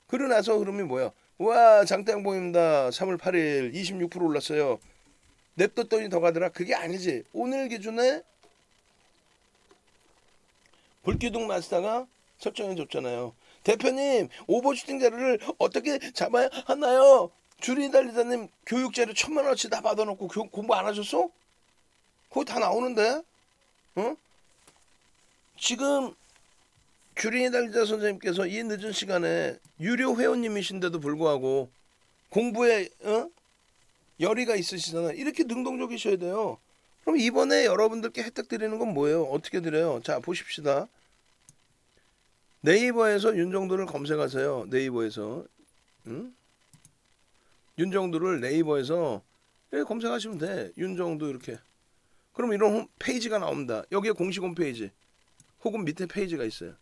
그러고 나서 흐름이 뭐야? 와 장대양 보입니다. 3월 8일 26% 올랐어요. 냅뒀더니 더 가더라. 그게 아니지. 오늘 기준에 불기둥 마스터가 설정해 줬잖아요. 대표님 오버슈팅 자료를 어떻게 잡아야 하나요? 주린 달리자님 교육 자료 1,000만 원어치 다 받아놓고 공부 안 하셨어? 거기 다 나오는데? 지금 주린이 달리자 선생님께서 이 늦은 시간에 유료 회원님이신데도 불구하고 공부에 열의가 있으시잖아요. 이렇게 능동적이셔야 돼요. 그럼 이번에 여러분들께 혜택 드리는 건 뭐예요? 어떻게 드려요? 자 보십시다. 네이버에서 윤정도를 검색하세요. 네이버에서 윤정도를 네이버에서 이렇게 검색하시면 돼. 윤정도 이렇게. 그럼 이런 페이지가 나옵니다. 여기에 공식 홈페이지 혹은 밑에 페이지가 있어요.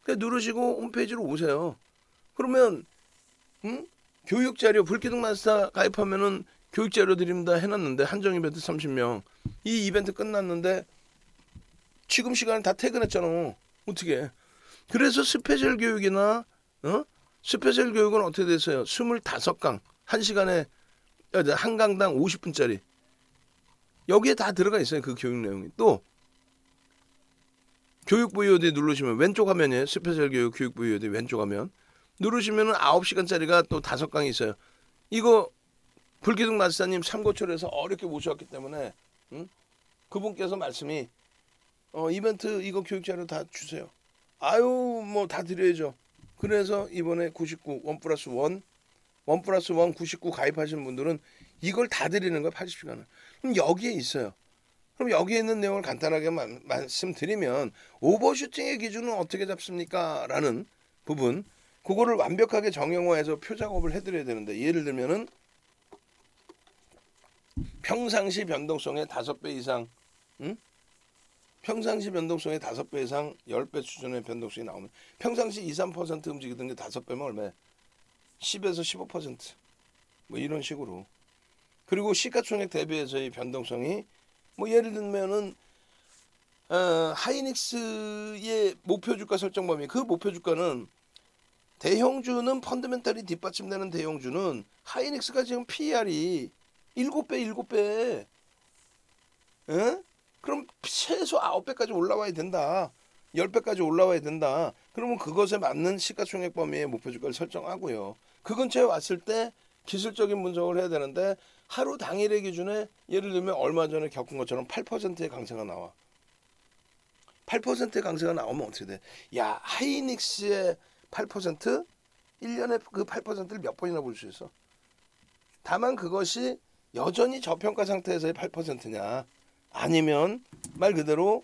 그냥 누르시고 홈페이지로 오세요. 그러면 교육자료 불기둥 마스터 가입하면은 교육자료 드립니다 해놨는데 한정 이벤트 30명. 이 이벤트 끝났는데 지금 시간에 다 퇴근했잖아. 어떻게? 그래서 스페셜 교육이나 스페셜 교육은 어떻게 됐어요? 25강 1시간에 한 강당 50분짜리. 여기에 다 들어가 있어요. 그 교육 내용이. 또 교육부 EOD 누르시면 왼쪽 화면에 스페셜 교육 교육부 EOD 왼쪽 화면 누르시면 9시간짜리가 또 5강이 있어요. 이거 불기둥 마스터님 삼고초려해서 어렵게 모셔왔기 때문에 그분께서 말씀이 이벤트 이거 교육자료 다 주세요. 아유 뭐 다 드려야죠. 그래서 이번에 99 1+1 99 가입하신 분들은 이걸 다 드리는 거예요. 80시간을. 그럼 여기에 있어요. 그럼 여기에 있는 내용을 간단하게 말씀드리면 오버슈팅의 기준은 어떻게 잡습니까? 라는 부분 그거를 완벽하게 정형화해서 표작업을 해드려야 되는데 예를 들면은 평상시 변동성의 5배 이상 평상시 변동성의 5배 이상 10배 수준의 변동성이 나오면 평상시 2~3% 움직이던 게 5배면 얼마야? 10에서 15% 뭐 이런 식으로. 그리고 시가총액 대비해서의 변동성이 뭐 예를 들면은 하이닉스의 목표 주가 설정 범위 그 목표 주가는 대형주는 펀더멘탈이 뒷받침되는 대형주는 하이닉스가 지금 PER이 7배 그럼 최소 9배까지 올라와야 된다. 10배까지 올라와야 된다. 그러면 그것에 맞는 시가총액 범위의 목표 주가를 설정하고요. 그 근처에 왔을 때 기술적인 분석을 해야 되는데 하루 당일의 기준에 예를 들면 얼마 전에 겪은 것처럼 8%의 강세가 나와. 8%의 강세가 나오면 어떻게 돼? 야 하이닉스의 8% 1년에 그 8%를 몇 번이나 볼 수 있어? 다만 그것이 여전히 저평가 상태에서의 8%냐 아니면 말 그대로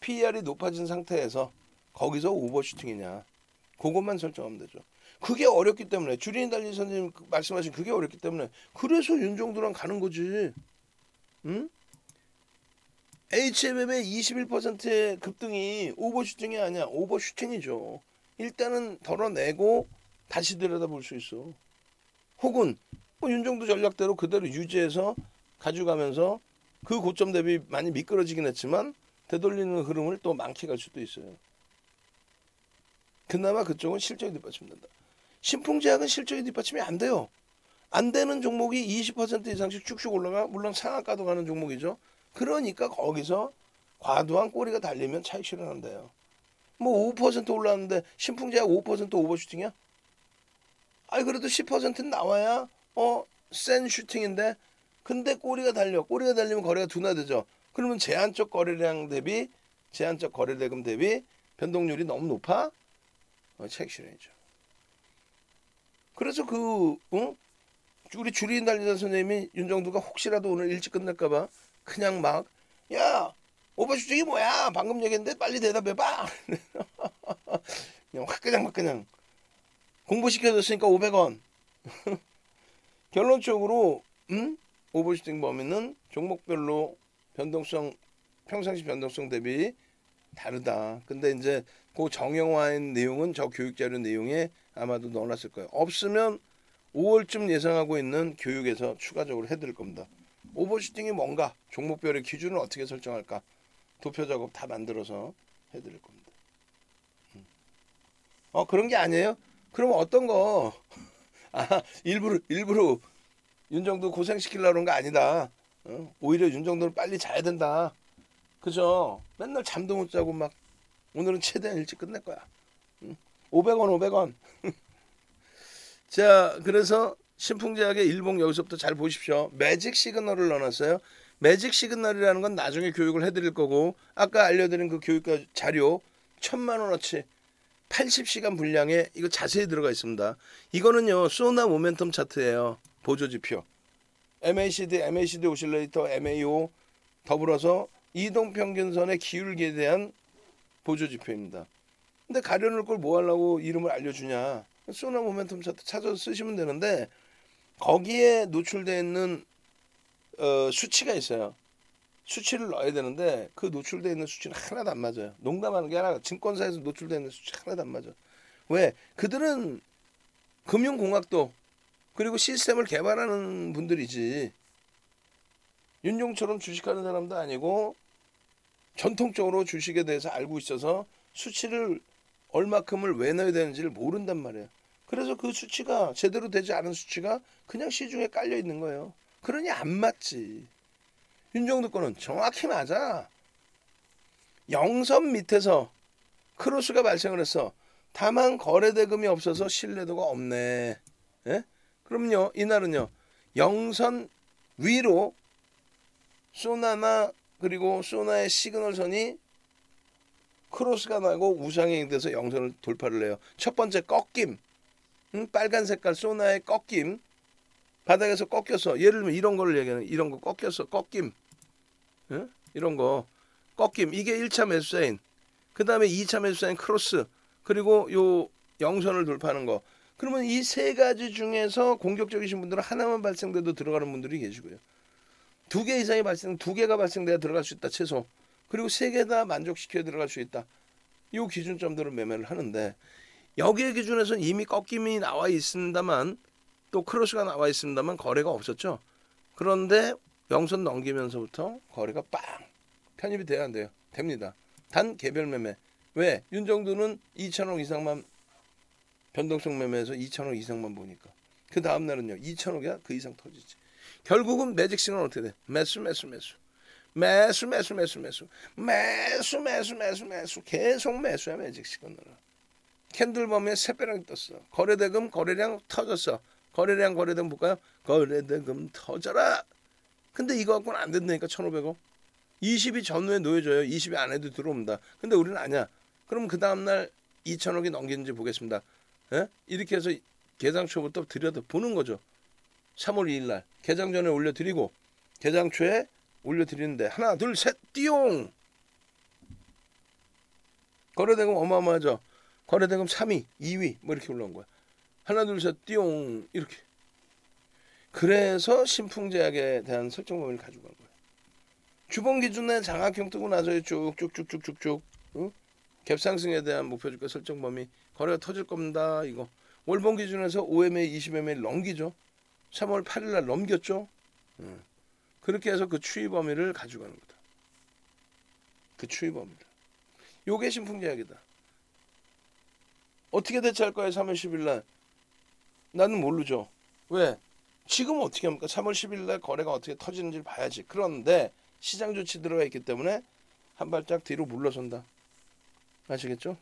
PER이 높아진 상태에서 거기서 오버슈팅이냐 그것만 설정하면 되죠. 그게 어렵기 때문에 주린이 달리 선생님 말씀하신 그게 어렵기 때문에 그래서 윤정도랑 가는 거지. HMM의 21%의 급등이 오버슈팅이 아니야. 오버슈팅이죠. 일단은 덜어내고 다시 들여다볼 수 있어. 혹은 뭐 윤정도 전략대로 그대로 유지해서 가져가면서 그 고점 대비 많이 미끄러지긴 했지만 되돌리는 흐름을 또 만끽할 수도 있어요. 그나마 그쪽은 실적이 뒷받침된다. 신풍제약은 실적이 뒷받침이 안 돼요. 안 되는 종목이 20% 이상씩 쭉쭉 올라가. 물론 상한가도 가는 종목이죠. 그러니까 거기서 과도한 꼬리가 달리면 차익 실현한대요. 뭐 5% 올랐는데 신풍제약 5% 오버슈팅이야? 아니 그래도 10%는 나와야 센 슈팅인데 근데 꼬리가 달려. 꼬리가 달리면 거래가 둔화되죠. 그러면 제한적 거래량 대비 제한적 거래대금 대비 변동률이 너무 높아? 체익 실현이죠. 그래서 우리 주리인 달리자 선생님이 윤정두가 혹시라도 오늘 일찍 끝날까봐 그냥 막 야 오버슈팅이 뭐야 방금 얘기했는데 빨리 대답해봐. 그냥 확 그냥 공부시켜줬으니까 500원. 결론적으로 오버슈팅 범위는 종목별로 변동성 평상시 변동성 대비 다르다. 근데 이제 그 정형화한 내용은 저 교육자료 내용에 아마도 넣어놨을 거예요. 없으면 5월쯤 예상하고 있는 교육에서 추가적으로 해드릴 겁니다. 오버슈팅이 뭔가 종목별의 기준을 어떻게 설정할까 도표 작업 다 만들어서 해드릴 겁니다. 그런 게 아니에요? 그럼 어떤 거 일부러 윤정도 고생시키려고 그런 거 아니다. 오히려 윤정도는 빨리 자야 된다. 그죠? 맨날 잠도 못 자고 막 오늘은 최대한 일찍 끝낼 거야. 500원. 자, 그래서 신풍제약의 일봉 여기서부터 잘 보십시오. 매직 시그널을 넣어놨어요. 매직 시그널이라는 건 나중에 교육을 해드릴 거고 아까 알려드린 그 교육 자료 1,000만 원어치 80시간 분량에 이거 자세히 들어가 있습니다. 이거는요 소나 모멘텀 차트예요. 보조지표. MACD 오실레이터, MAO 더불어서 이동평균선의 기울기에 대한 보조지표입니다. 근데 가려놓을 걸 뭐 하려고 이름을 알려주냐. 소나 모멘텀 차트 찾아서 쓰시면 되는데 거기에 노출되어 있는 수치가 있어요. 수치를 넣어야 되는데 그 노출되어 있는 수치는 하나도 안 맞아요. 농담하는 게 아니라 증권사에서 노출되어 있는 수치 하나도 안 맞아. 왜? 그들은 금융공학도 그리고 시스템을 개발하는 분들이지 윤종처럼 주식하는 사람도 아니고 전통적으로 주식에 대해서 알고 있어서 수치를 얼마큼을 왜 넣어야 되는지를 모른단 말이에요. 그래서 그 수치가 제대로 되지 않은 수치가 그냥 시중에 깔려 있는 거예요. 그러니 안 맞지. 윤종도 거는 정확히 맞아. 영선 밑에서 크로스가 발생을 했어. 다만 거래대금이 없어서 신뢰도가 없네. 예? 그럼요. 이날은요. 영선 위로 소나나 그리고 소나의 시그널선이 크로스가 나고 우상향이 돼서 영선을 돌파를 해요. 첫 번째 꺾임. 빨간 색깔 소나의 꺾임. 바닥에서 꺾였어. 예를 들면 이런 걸 얘기하는 이런 거 꺾였어. 꺾임. 이런 거 꺾임. 이게 1차 매수 사인. 그 다음에 2차 매수 사인 크로스. 그리고 요 영선을 돌파하는 거. 그러면 이 세 가지 중에서 공격적이신 분들은 하나만 발생돼도 들어가는 분들이 계시고요. 2개 이상이 발생, 2개가 발생돼야 들어갈 수 있다 최소. 그리고 3개 다 만족시켜야 들어갈 수 있다. 이 기준점들을 매매를 하는데 여기의 기준에서는 이미 꺾임이 나와 있습니다만 또 크로스가 나와 있습니다만 거래가 없었죠. 그런데 영선 넘기면서부터 거래가 빵 편입이 돼야 안 돼요. 됩니다. 단 개별 매매. 왜? 윤정두는 2천억 이상만 변동성 매매에서 2천억 이상만 보니까 그 다음 날은요 2천억이야 그 이상 터지지. 결국은 매직 시그널 어떻게 돼? 매수 계속 매수야 매직 시그널. 캔들 범위에 새빼랑이 떴어. 거래대금 거래량 터졌어. 거래대금 볼까요? 거래대금 터져라. 근데 이거 갖고는 안 된다니까 1,500억. 20이 전후에 놓여져요. 20이 안에도 들어옵니다. 근데 우리는 아니야. 그럼 그 다음날 2천억이 넘기는지 보겠습니다. 예? 이렇게 해서 개장초부터 들여다 보는 거죠. 3월 2일날 개장 전에 올려드리고 개장초에 올려드리는데 하나 둘 셋 띠용. 거래대금 어마어마하죠. 거래대금 3위 2위 뭐 이렇게 올라온 거야. 하나 둘 셋 띠용 이렇게. 그래서 신풍제약에 대한 설정 범위를 가지고 간 거예요. 주봉 기준에 장학형 뜨고 나서 쭉쭉쭉쭉쭉 갭상승에 대한 목표주가 설정 범위 거래가 터질 겁니다. 이거 월봉 기준에서 5MA 20MA 넘기죠. 3월 8일 날 넘겼죠. 그렇게 해서 그 추이 범위를 가져가는 거다. 그 추이 범위를. 요게 신풍제약이다. 어떻게 대처할 거예요? 3월 10일 날. 나는 모르죠. 왜? 지금 어떻게 합니까? 3월 10일 날 거래가 어떻게 터지는지를 봐야지. 그런데 시장 조치 들어가 있기 때문에 한 발짝 뒤로 물러선다. 아시겠죠?